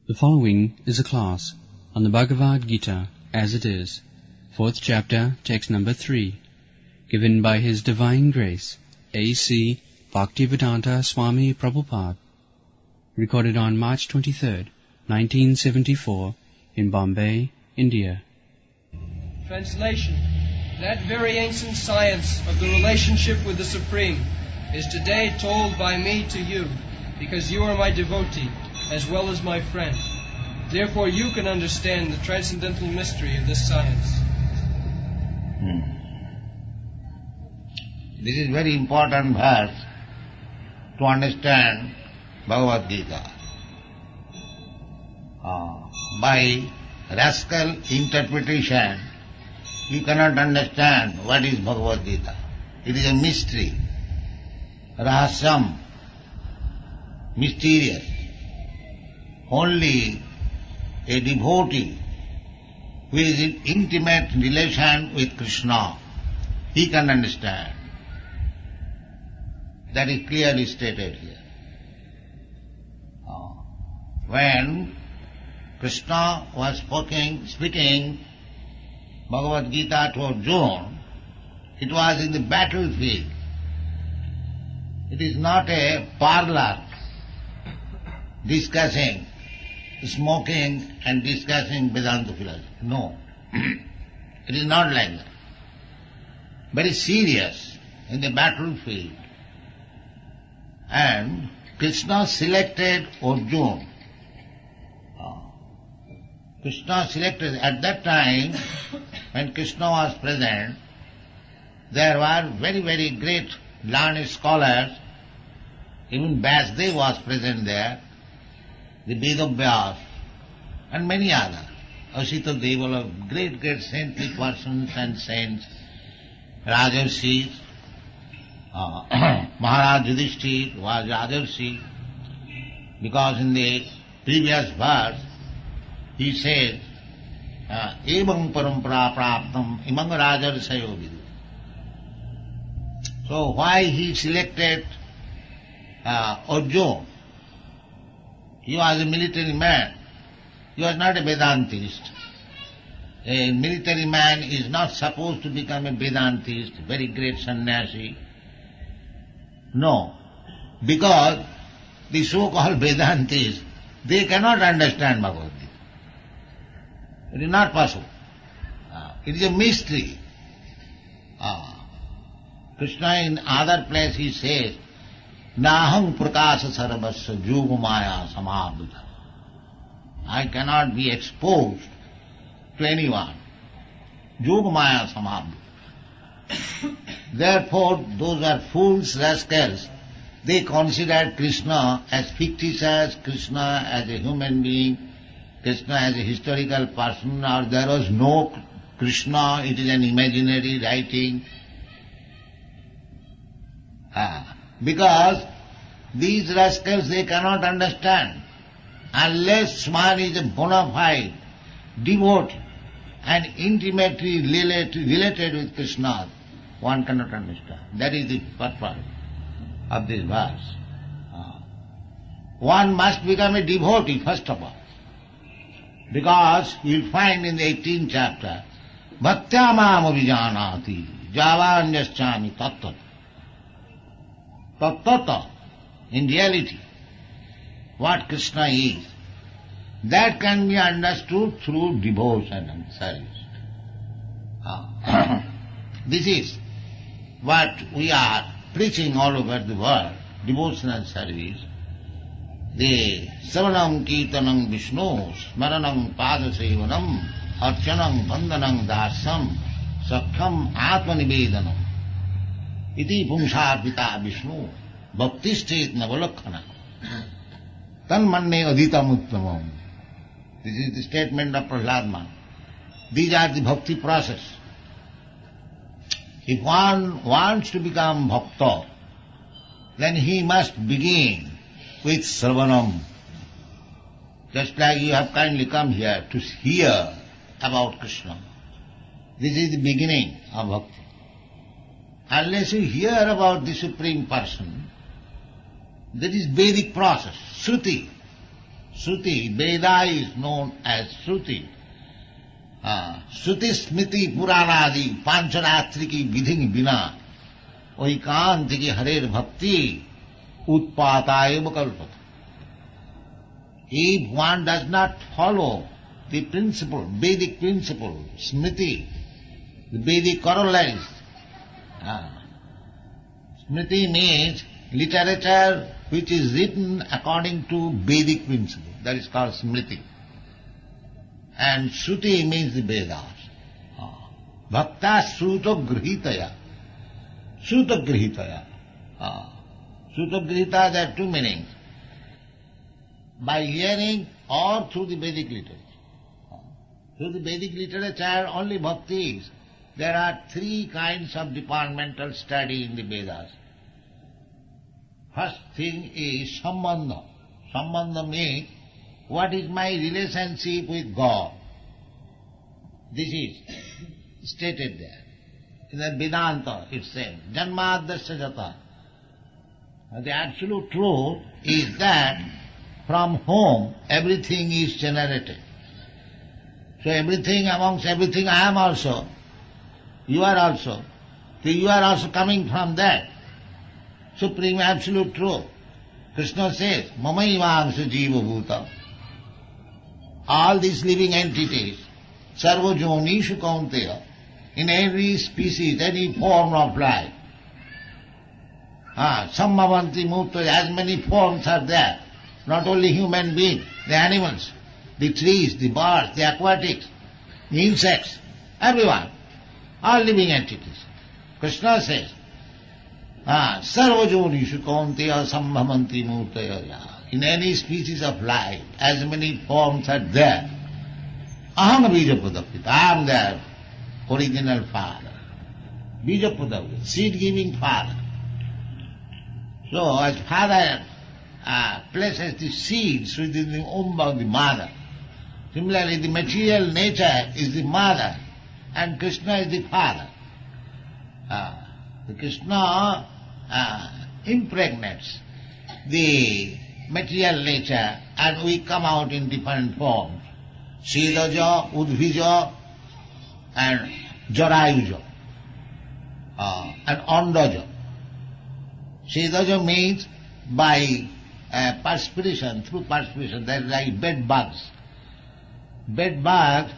The following is a class on the Bhagavad-gītā As It Is, 4th chapter, text number 3, given by His Divine Grace, A.C. Bhaktivedanta Swami Prabhupada, recorded on March 23rd, 1974, in Bombay, India. Translation. That very ancient science of the relationship with the Supreme is today told by me to you, because you are my devotee, as well as my friend. Therefore you can understand the transcendental mystery of this science. This is very important verse to understand Bhagavad-gītā. By rascal interpretation, you cannot understand what is Bhagavad-gītā. It is a mystery, rahasyam, mysterious. Only a devotee who is in intimate relation with Krishna, he can understand. That is clearly stated here. When Krishna was speaking Bhagavad-gītā to Arjuna, it was in the battlefield. It is not a parlor discussing, smoking and discussing Vedanta philosophy. No. It is not like that. Very serious in the battlefield. And Krishna selected Arjuna. Krishna selected, at that time, when Krishna was present, there were very, very great learned scholars. Even Vyasdev was present there, the Vedas, and many others. Asita Devala, great, great saintly persons and saints, Rajarshis, Maharaj Yudhishthir was Rajarshi, because in the previous verse he says, Evam parampara praptam imang rajarsayo vidu. So why he selected Arjuna? He was a military man. He was not a Vedantist. A military man is not supposed to become a Vedantist, very great sannyasi. No, because the so-called Vedantists, they cannot understand Bhagavad-gītā. It is not possible. It is a mystery. Krishna in other place he says, Naham prakasa sarvasya yogamaya samabhuta. I cannot be exposed to anyone. Yogamaya samabhuta. Therefore, those are fools, rascals. They consider Krishna as fictitious, Krishna as a human being, Krishna as a historical person, or there was no Krishna, it is an imaginary writing. Because these rascals, they cannot understand. Unless one is a bona fide devotee and intimately related with Krishna, one cannot understand. That is the purpose of this verse. One must become a devotee first of all. Because you will find in the 18th chapter, Bhaktya mam avijanati javanyaschami tattvat. Tattata, in reality, what Krishna is, that can be understood through devotion and service. This is what we are preaching all over the world, devotional service. The Savanam Kirtanam Vishnu, Smaranam Padasevanam, Archanam Vandanam Dasam, Sakham Atmanivedanam. Iti Pumsarpita Vishnu, Bhaktistet Navalakkhana. Tan manne adhitam uttamam. This is the statement of Prahlad. These are the bhakti process. If one wants to become bhakta, then he must begin with Sravanam. Just like you have kindly come here to hear about Krishna. This is the beginning of bhakti. Unless you hear about the Supreme Person, that is Vedic process, Shruti. Shruti, Veda is known as Shruti. Shruti Smriti Puranadi Pancharattri ki vidhi bina oikanti ki harer bhakti utpatayeva kalpata. If one does not follow the principle, Vedic principle, Smriti, the Vedic corollaries, Smriti means literature which is written according to Vedic principle. That is called Smriti. And Shruti means the Vedas. Bhakta Shruto Grihitaya. Shruto Grihitaya. Shruto Grihitaya, there are two meanings. By hearing or through the Vedic literature. Through the Vedic literature only bhakti is. There are three kinds of departmental study in the Vedas. First thing is sambandha. Sambandha means what is my relationship with God. This is stated there. In the Vedanta it says, Janmadasya jata. The absolute truth is that from whom everything is generated. So everything, amongst everything I am also. You are also. So you are also coming from that. Supreme absolute truth. Krishna says, Mamaivamsa jiva bhuta. All these living entities, sarva jonishu kaunteya, in every species, any form of life. Sammavanti murta, as many forms are there. Not only human beings, the animals, the trees, the birds, the aquatics, the insects, everyone, all living entities. Krishna says, sarva jonishu kaunteya sambhavanti murtaya. In any species of life, as many forms are there. Aham bijapudapita, I am their original father. Bijapudapita, seed-giving father. So as father places the seeds within the womb of the mother, similarly the material nature is the mother and Krishna is the father. The Krishna impregnates the material nature and we come out in different forms. Sidaja, Udbhija and Jarayuja and Andaja. Sidaja means by perspiration, through perspiration, there is like bed bugs. Bed bugs,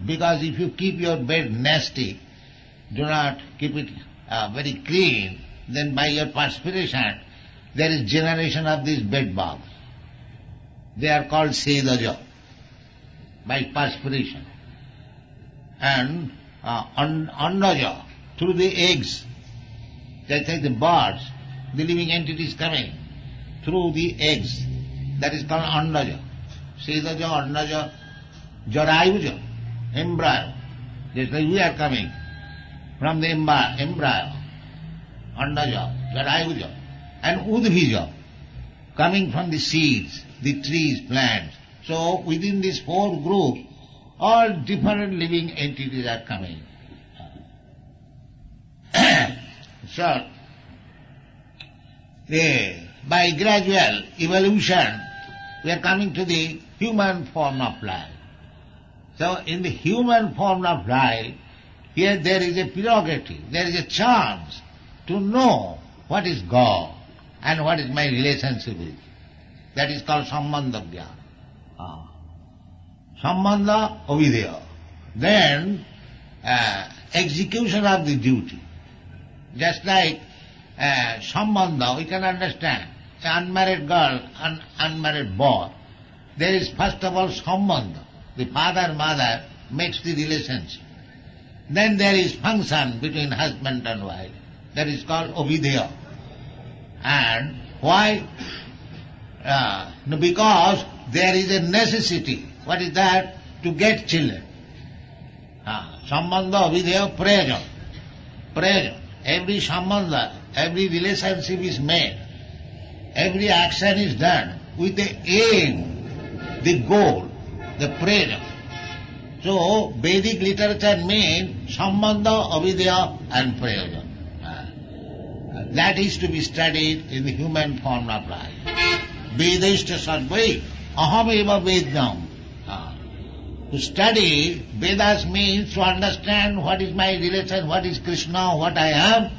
because if you keep your bed nasty, do not keep it very clean, then by your perspiration there is generation of these bed bugs. They are called Sedaja, by perspiration. And Andaja, through the eggs, that's like the birds, the living entities coming through the eggs, that is called Andaja. Sedaja, Andaja, Jarayuja, embryo, just like we are coming from the embryo, Andaja, Jarayuja, and Udbhija, coming from the seeds, the trees, plants. So within these four groups, all different living entities are coming. So, by gradual evolution, we are coming to the human form of life. So in the human form of life, here there is a prerogative, there is a chance to know what is God and what is my relationship with. That is called sambandha jnana. Sambandha, avideya. Then execution of the duty. Just like sambandha, we can understand. An unmarried girl, an unmarried boy. There is first of all sambandha. The father-mother makes the relationship. Then there is function between husband and wife. That is called avideya. And why? Because there is a necessity. What is that? To get children. Sambandha, avideya, prayojan. Prayojan. Every sambandha, every relationship is made. Every action is done with the aim, the goal, the prayojan. So, Vedic literature means sambandha, avideya and prayojan. That is to be studied in the human form of life. Vedashta sarvai aham eva vedam. To study Vedas means to understand what is my relation, what is Krishna, what I am,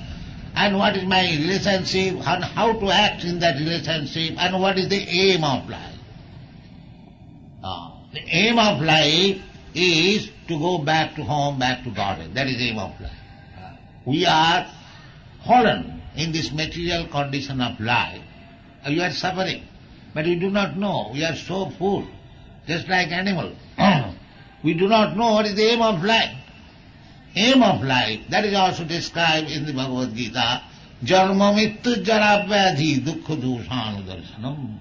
and what is my relationship, and how to act in that relationship, and what is the aim of life. The aim of life is to go back to home, back to Godhead. That is the aim of life. We are fallen in this material condition of life. We are suffering, but we do not know. We are so full, just like animals. We do not know what is the aim of life. Aim of life, that is also described in the Bhagavad-gītā, Jarma mittu jara vyadhi dukkha dosanu darshanam.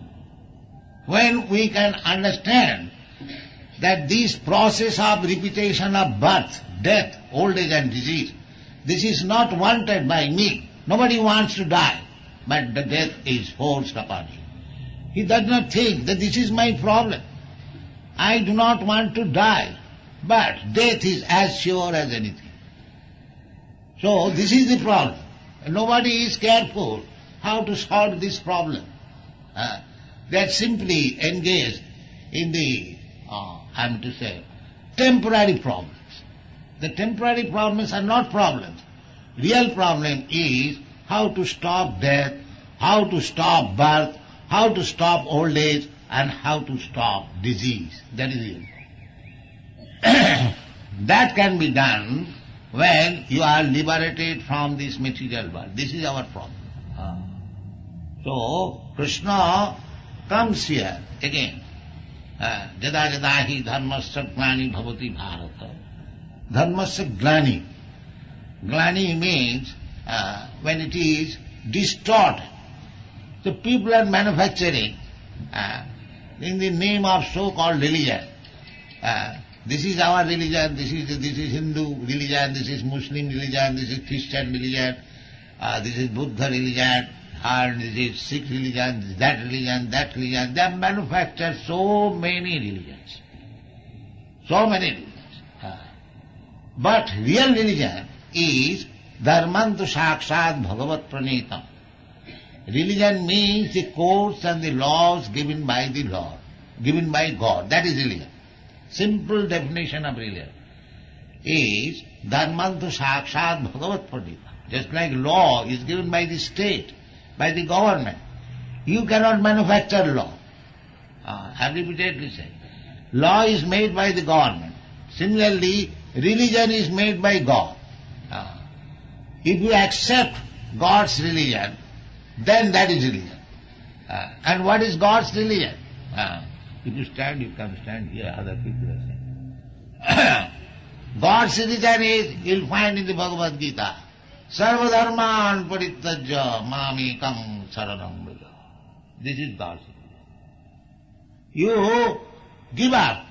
When we can understand that this process of repetition of birth, death, old age and disease, this is not wanted by me. Nobody wants to die, but the death is forced upon him. He does not think that this is my problem. I do not want to die, but death is as sure as anything. So this is the problem. Nobody is careful how to solve this problem. They are simply engaged in the, temporary problems. The temporary problems are not problems. Real problem is how to stop death, how to stop birth, how to stop old age, and how to stop disease. That is it. That can be done when you are liberated from this material world. This is our problem. So, Krishna comes here again. Jada jada hi dharmasya glani bhavati bharata. Dharmasya glani. Glani means when it is distorted. The people are manufacturing in the name of so-called religion. This is our religion, this is Hindu religion, this is Muslim religion, this is Christian religion, this is Buddha religion, and this is Sikh religion, this is that religion, that religion. They have manufactured so many religions. So many religions. But real religion is dharmantu sakshat bhagavad pranitam. Religion means the codes and the laws given by the Lord, given by God. That is religion. Simple definition of religion is dharmantu sakshat bhagavad pranita. Just like law is given by the state, by the government. You cannot manufacture law. I have repeatedly said. Law is made by the government. Similarly, religion is made by God. If you accept God's religion, then that is religion. And what is God's religion? If you stand, you can stand here, other people are saying. God's religion is, you'll find in the Bhagavad-gītā, Sarva dharman parittajya mamekam saranam vraja. This is God's religion. You give up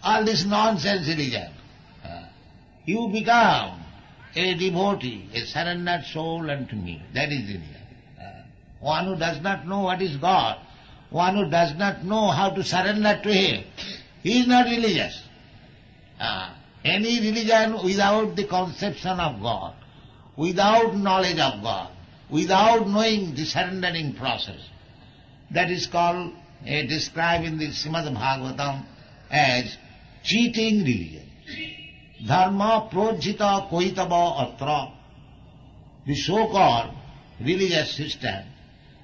all this nonsense religion. You become a devotee, a surrendered soul unto me. That is religion. One who does not know what is God, one who does not know how to surrender to Him, he is not religious. Any religion without the conception of God, without knowledge of God, without knowing the surrendering process, that is called, described in the Shrimad Bhagavatam as cheating religion. Dharma projita koitava atra. The so-called religious system,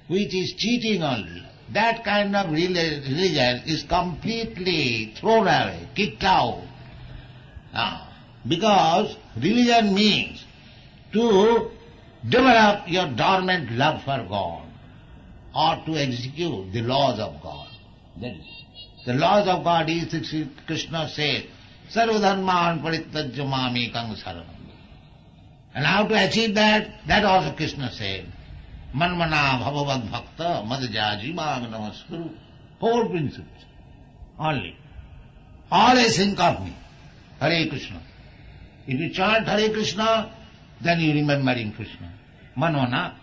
which is cheating only, that kind of religion is completely thrown away, kicked out. Because religion means to develop your dormant love for God or to execute the laws of God. That is, the laws of God is, Krishna says, Sarva dharman parittajya mamekam saranam. And how to achieve that? That also Krishna said. Manmana bhavavad bhakta madhyaji mam namaskuru. 4 principles only. Always think of me. Hare Krishna. If you chant Hare Krishna, then you remembering Krishna. Manmana.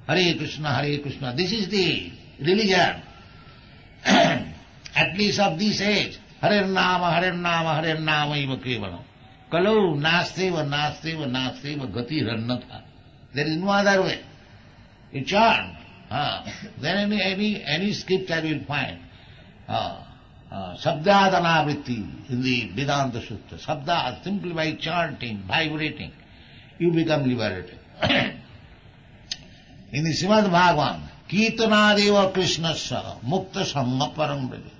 Hare Krishna, Hare Krishna. This is the religion, at least of this age. Hare Nama, Hare Nama, Hare Nama iva kevalam. Kalau nasteva, nasteva, nasteva gati rannatha. There is no other way. You chant Then any scripture you will find. Sabdadanavritti in the Vedanta Sutra. Sabda, simply by chanting, vibrating, you become liberated. In the Srimad Bhagavatam, Kirtanadeva Krishnasya Mukta Sangha Param Braja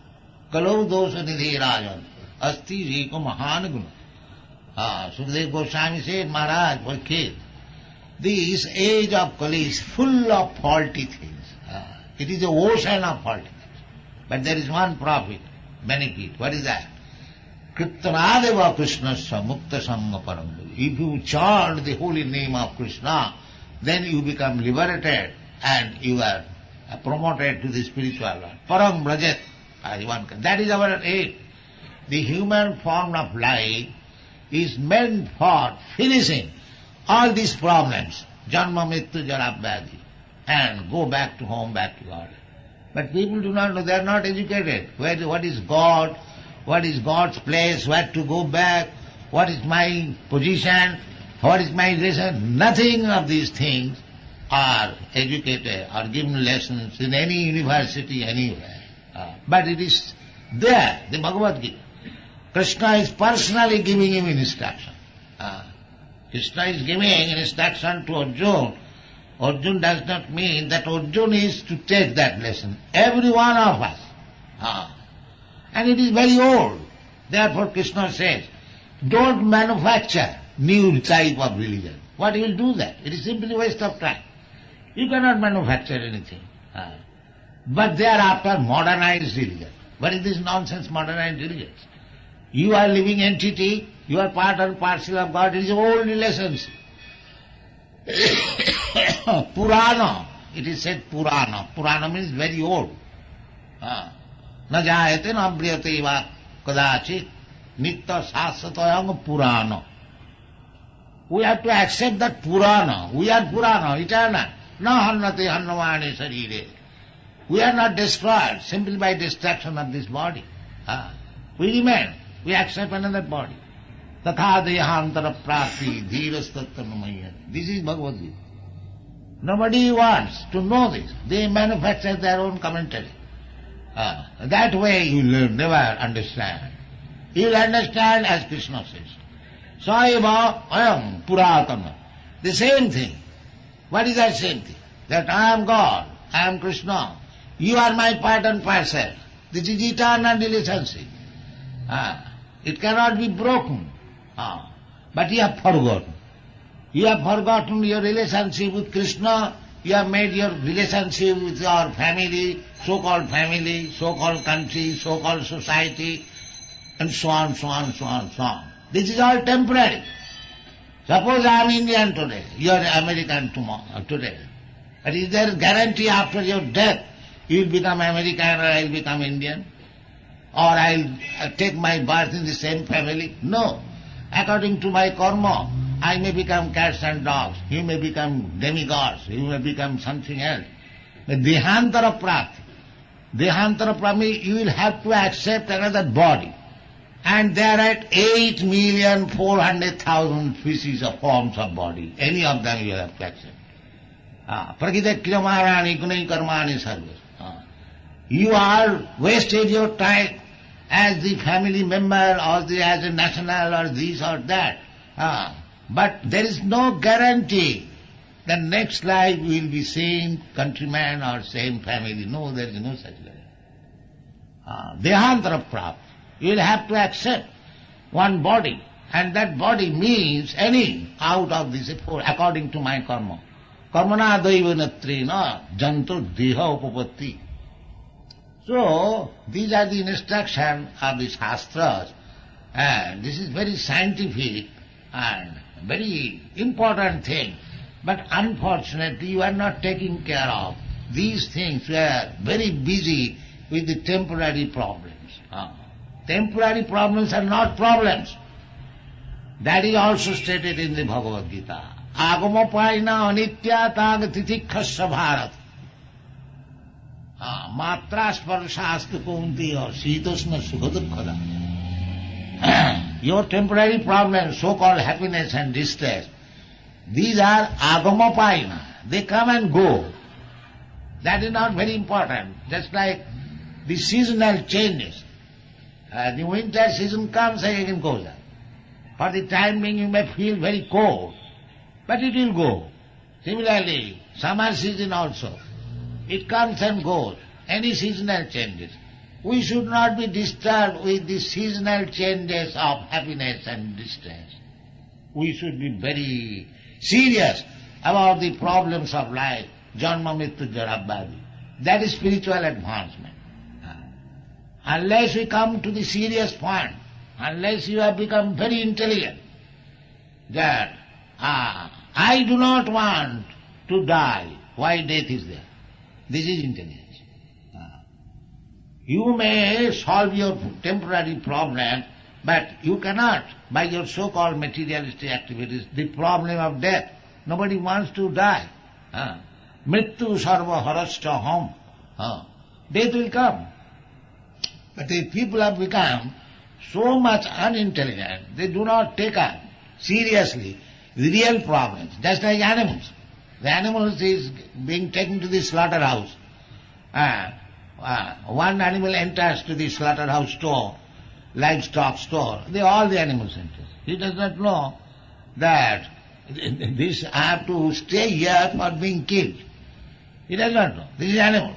Kalau Dosa Nidhi Rajan Asti Reko Mahan Guna. Sukadeva Goswami said, Maharaj, for kid, this age of Kali is full of faulty things. It is the ocean of faulty things. But there is one profit, benefit. What is that? Kirtanadeva Krishnasya Mukta Sangha Param Braja. If you chant the holy name of Krishna, then you become liberated and you are promoted to the spiritual world. Param Brajat, as one can. That is our aim. The human form of life is meant for finishing all these problems, Janma, Mrityu, Jara, Vyadhi, and go back to home, back to God. But people do not know, they are not educated. What is God? What is God's place? Where to go back? What is my position? What is my relation? Nothing of these things are educated or given lessons in any university anywhere. But it is there, the Bhagavad-gītā. Krishna is personally giving him instruction. Krishna is giving instruction to Arjuna. Arjuna does not mean that Arjuna is to take that lesson. Every one of us. And it is very old. Therefore Krishna says, don't manufacture new type of religion. What you will do that? It is simply waste of time. You cannot manufacture anything. But thereafter modernized religion. But it is nonsense modernized religion. You are living entity, you are part and parcel of God. It is old relationship. Purana, it is said Purana. Purana means very old. Na jayate na briyate va kadachit nitya sasatayam Purana. We have to accept that Purana. We are Purana, eternal. Na hannate hannavani sarire. We are not destroyed simply by destruction of this body. We remain. We accept another body. Tatha dehantara prati dhiras tattvanamaya. This is Bhagavad-gītā. Nobody wants to know this. They manufacture their own commentary. That way you will never understand. You will understand as Krishna says. Saiva ayam puratana. The same thing. What is that same thing? That I am God, I am Krishna. You are my part and parcel. This is eternal relationship. It cannot be broken. But you have forgotten. You have forgotten your relationship with Krishna. You have made your relationship with your family, so-called country, so-called society, and so on, so on, so on, so on. This is all temporary. Suppose I am Indian today, you are American tomorrow, today. But is there a guarantee after your death you will become American or I will become Indian? Or I will take my birth in the same family? No. According to my karma, I may become cats and dogs, you may become demigods, you may become something else. But dehantara prati. Dehantara prati, you will have to accept another body. And there are 8,400,000 species of forms of body. Any of them you have to accept. Prakita kriyamarani gunai karmani sarva. You are wasted your time as the family member or as a national or this or that. But there is no guarantee that next life we will be same countryman or same family. No, there is no such guarantee. Dehantara prapti. You will have to accept one body, and that body means any out of this four, according to my karma. Karmana daivanatreena janto deha upapatti. So, these are the instructions of the Shastras, and this is very scientific and very important thing. But unfortunately, you are not taking care of these things. We are very busy with the temporary problems. Temporary problems are not problems. That is also stated in the Bhagavad-gītā. Agamapaina anitya tag titikkhaṣya bharat. Matra sparṣāstu kaunteya sītoṣna sukha-dukkha. Your temporary problems, so-called happiness and distress, these are agamapaina. They come and go. That is not very important. Just like the seasonal changes. The winter season comes and again goes up. For the time being you may feel very cold, but it will go. Similarly, summer season also. It comes and goes. Any seasonal changes. We should not be disturbed with the seasonal changes of happiness and distress. We should be very serious about the problems of life. Janma mrityu jara vyadhi. That is spiritual advancement. Unless we come to the serious point, unless you have become very intelligent, that I do not want to die, why death is there? This is intelligence. You may solve your temporary problem, but you cannot, by your so-called materialistic activities, the problem of death. Nobody wants to die. Mrityu sarva harascha hum. Death will come. But if people have become so much unintelligent, they do not take up seriously the real problems, just like animals. The animals is being taken to the slaughterhouse. One animal enters to the slaughterhouse store, livestock store. All the animals enter. He does not know that this I have to stay here for being killed. He does not know. This is animal.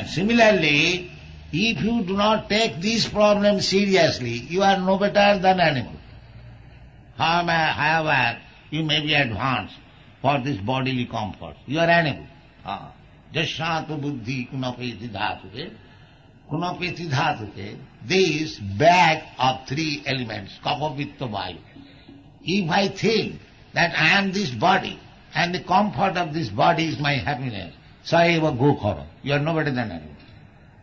Similarly, if you do not take these problems seriously, you are no better than animal. However, you may be advanced for this bodily comfort. You are animal. Jasyātu buddhi kunapeti dhātuke. Kunapeti dhātuke. This bag of three elements, kapha, pitta, vayu. If I think that I am this body, and the comfort of this body is my happiness, saeva gokhara. You are no better than animal.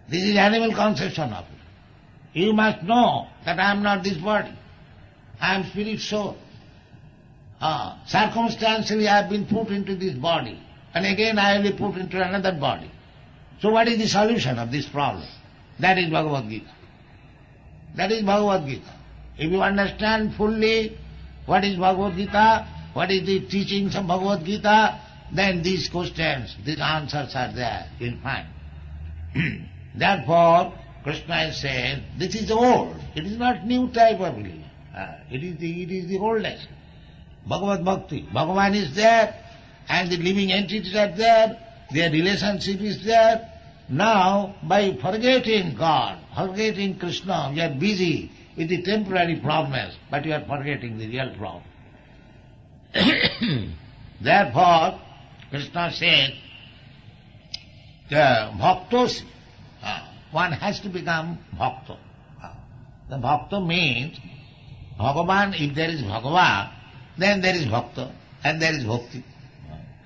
This is animal conception of it. You must know that I am not this body. I am spirit soul. Circumstantially I have been put into this body, and again I will be put into another body. So what is the solution of this problem? That is Bhagavad-gītā. That is Bhagavad-gītā. If you understand fully what is Bhagavad-gītā, what is the teachings of Bhagavad-gītā, then these questions, these answers are there, you will find. Therefore, Krishna is saying, this is old, it is not new type of religion. It is the oldest. Bhagavad Bhakti. Bhagavan is there, and the living entities are there, their relationship is there. Now, by forgetting God, forgetting Krishna, we are busy with the temporary problems, but we are forgetting the real problem. Therefore, Krishna said, Bhaktos, one has to become Bhakta. The Bhakta means, Bhagavan, if there is Bhagavan, then there is Bhakta, and there is Bhakti.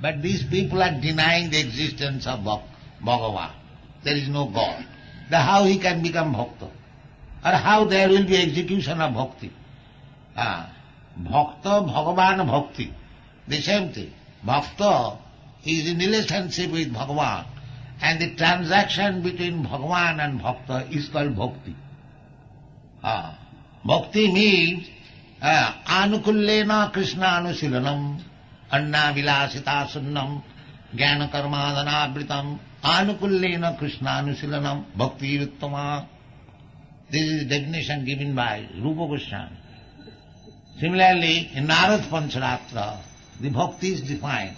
But these people are denying the existence of Bhagavan. There is no God. Then how he can become Bhakta? Or how there will be execution of Bhakti? Bhakta, Bhagavan, Bhakti. The same thing. Bhakta is in relationship with Bhagavan, and the transaction between Bhagavan and Bhakta is called Bhakti. Bhakti means anukullena Krishna anusilanam, anna vilasita sunnam, jnana karmadhanavritam, anukullena Krishna anusilanam, bhakti uttama. This is the definition given by Rupa Goswami. Similarly, in Narad Pancharatra, the bhakti is defined.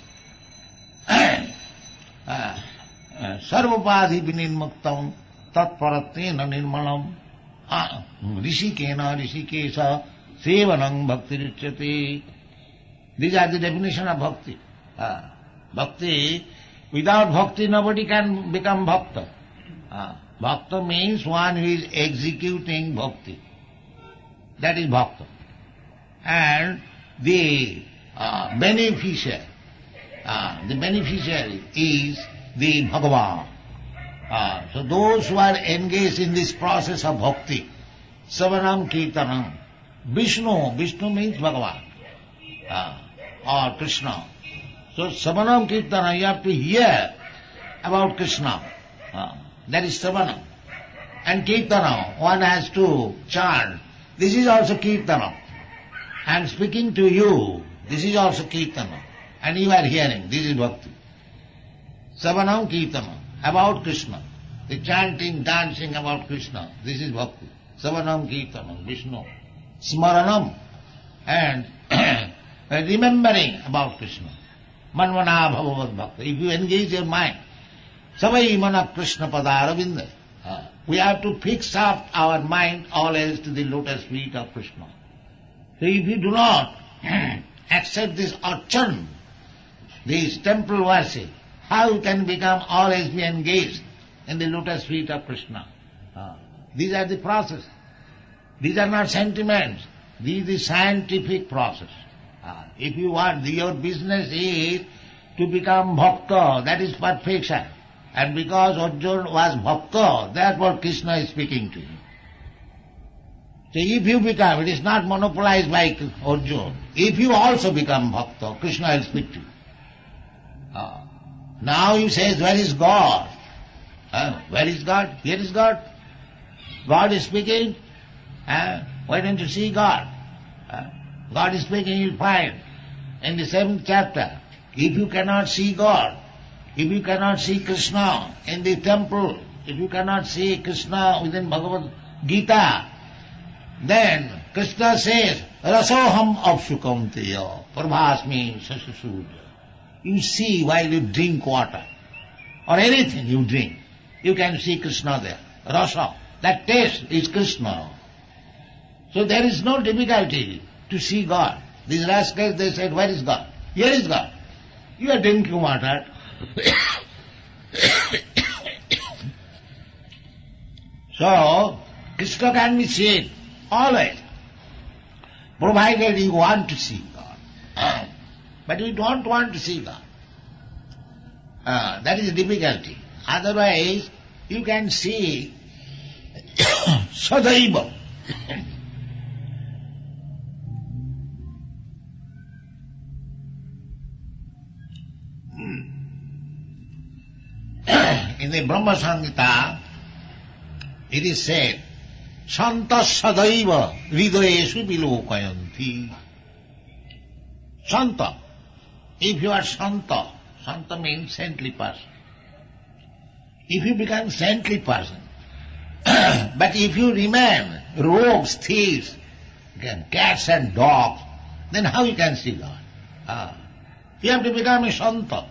Sarvapadhi vinirmuktam tatparatena nirmalam rishikena rishikesa sevanam bhakti richyate. These are the definition of bhakti. Bhakti, without bhakti nobody can become bhakta. Bhakta means one who is executing bhakti. That is bhakta. And the beneficiary is the Bhagavan. So those who are engaged in this process of bhakti, Savanam Kirtanam, Vishnu means Bhagavan, or Krishna. So Savanam Kirtanam, you have to hear about Krishna. That is Savanam. And Kirtanam, one has to chant. This is also Kirtanam. I am speaking to you, this is also Kirtanam. And you are hearing, this is bhakti. Savanam Kirtanam, about Krishna. The chanting, dancing about Krishna. This is bhakti. Savanam Kirtanam, Vishnu. Smaranam, and remembering about Krishna. Manvana Bhagavad Bhakta. If you engage your mind, Savai Mana Krishna Padaravinda. We have to fix up our mind always to the lotus feet of Krishna. So if you do not accept this archan, this temple worship, how you can become always be engaged in the lotus feet of Krishna? These are the process. These are not sentiments. This is the scientific process. If you want, your business is to become bhakta, that is perfection. And because Arjuna was bhakta, therefore Krishna is speaking to you. So if you become, it is not monopolized by Arjuna. If you also become bhakta, Krishna will speak to you. Now you say, where is God? Where is God? Here is God. God is speaking. Why don't you see God? God is speaking, you'll find in the 7th chapter. If you cannot see God, if you cannot see Krishna in the temple, if you cannot see Krishna within Bhagavad-gītā, then Krishna says, Rasoham apshukamteya prabhasmi sasasud. You see while you drink water, or anything you drink, you can see Krishna there. Rasa, that taste is Krishna. So there is no difficulty to see God. These rascals, they said, where is God? Here is God. You are drinking water. So, Krishna can be seen always, provided you want to see God. But you don't want to see God. That is the difficulty. Otherwise, you can see Sadaiva. In the Brahma Samhita, it is said, Santa Sadaiva Hridayeshu Vilokayanti. Santa. If you are Santa, Santa means saintly person. If you become saintly person, but if you remain rogues, thieves, cats and dogs, then how you can see God? You have to become a Santa.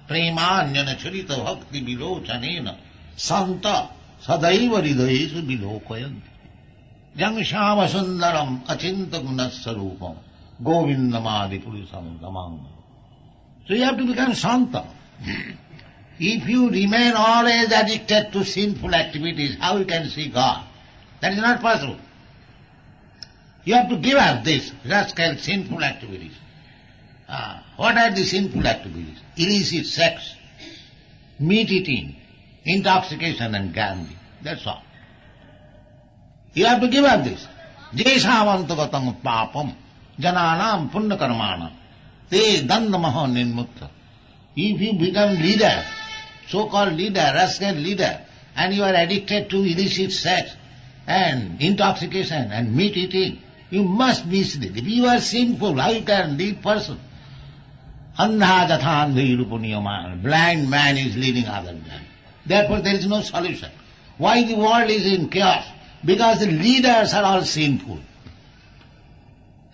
Premanyana charita bhakti vilochanena Santa sadaiva hridayeshu vilokayanti. Jang shama sundaram achinta gunasarupam govindamadi purusam gamam. So you have to become Santa. If you remain always addicted to sinful activities, how you can see God? That is not possible. You have to give up this rascal sinful activities. What are the sinful activities? Illicit sex, meat eating, intoxication and gambling. That's all. You have to give up this. Jeshavantagatam papam jananam punna karmana te dandamaha nirmukta. If you become leader, so-called leader, rascal leader, and you are addicted to illicit sex and intoxication and meat eating, you must be sleep. If you are sinful, how you can lead person? Andha jathandhirupuniyaman. Blind man is leading other blind. Therefore there is no solution. Why the world is in chaos? Because the leaders are all sinful.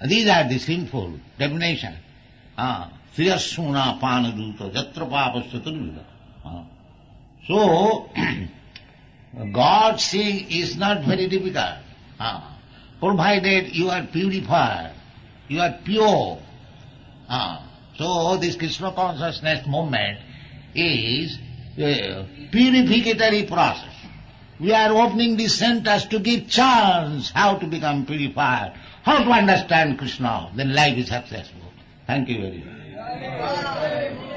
These are the sinful definition. Sriyasuna panaduta jatra papasya. So, God seeing is not very difficult. Provided you are purified, you are pure. So this Krishna consciousness movement is a purificatory process. We are opening these centers to give chance how to become purified, how to understand Krishna, then life is successful. Thank you very much.